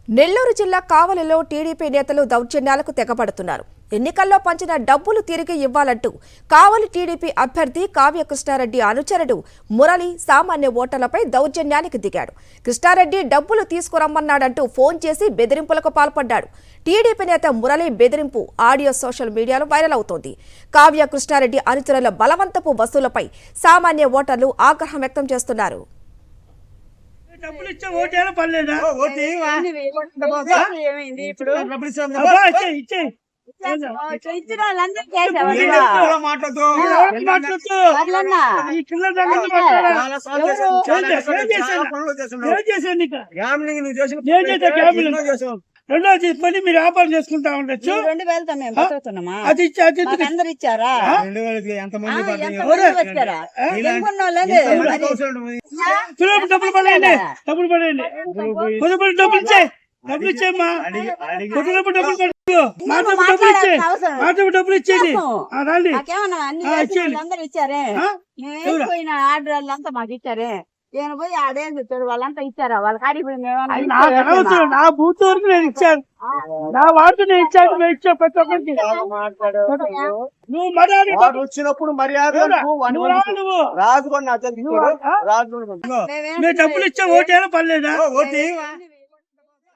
నెల్లూరు జిల్లా కావలిలో టీడీపీ నేతలు దౌర్జన్యాలకు తెగపడుతున్నారు. ఎన్నికల్లో పంచిన డబ్బులు తిరిగి ఇవ్వాలంటూ కావలి టీడీపీ అభ్యర్థి కావ్య కృష్ణారెడ్డి అనుచరుడు మురళి సామాన్య ఓటర్లపై దౌర్జన్యానికి దిగాడు. కృష్ణారెడ్డి డబ్బులు తీసుకురమ్మన్నాడంటూ ఫోన్ చేసి బెదిరింపులకు పాల్పడ్డాడు. టీడీపీ నేత మురళి బెదిరింపు ఆడియో సోషల్ మీడియాలో వైరల్ అవుతోంది. కావ్య కృష్ణారెడ్డి అనుచరుల బలవంతపు వసూలపై సామాన్య ఓటర్లు ఆగ్రహం వ్యక్తం చేస్తున్నారు. డబ్బులు ఇచ్చే ఓటేనా పర్లేదా? రెండోది పని మీరు వ్యాపారం చేసుకుంటా ఉండొచ్చు. అది అందరు ఇచ్చారా? డబ్బులు పడండి, డబ్బులు పడండి, కొద్దిపడి డబ్బులు ఇచ్చాయి, డబ్బులు ఇచ్చేమ్మా, కొద్దినప్పుడు డబ్బులు పడదు, మా డబ్బులు ఇచ్చాయి, మా డబ్బులు ఇచ్చేది రండి. అందరు ఇచ్చారే, పోయిన ఆర్డర్ అంతా మాకు ఇచ్చారే. నేను పోయి ఆడేం చెప్పాడు, వాళ్ళంతా ఇచ్చారా? వాళ్ళ కాడి నా బూత్ వరకు నేను ఇచ్చాను, నా వార్డు నేను ఇచ్చాను, నేను ఇచ్చా ప్రతి ఒక్కరికి. నువ్వు మర్యాద వచ్చినప్పుడు మర్యాద రాజు డబ్బులు ఇచ్చా ఓటేనా పర్లేదా?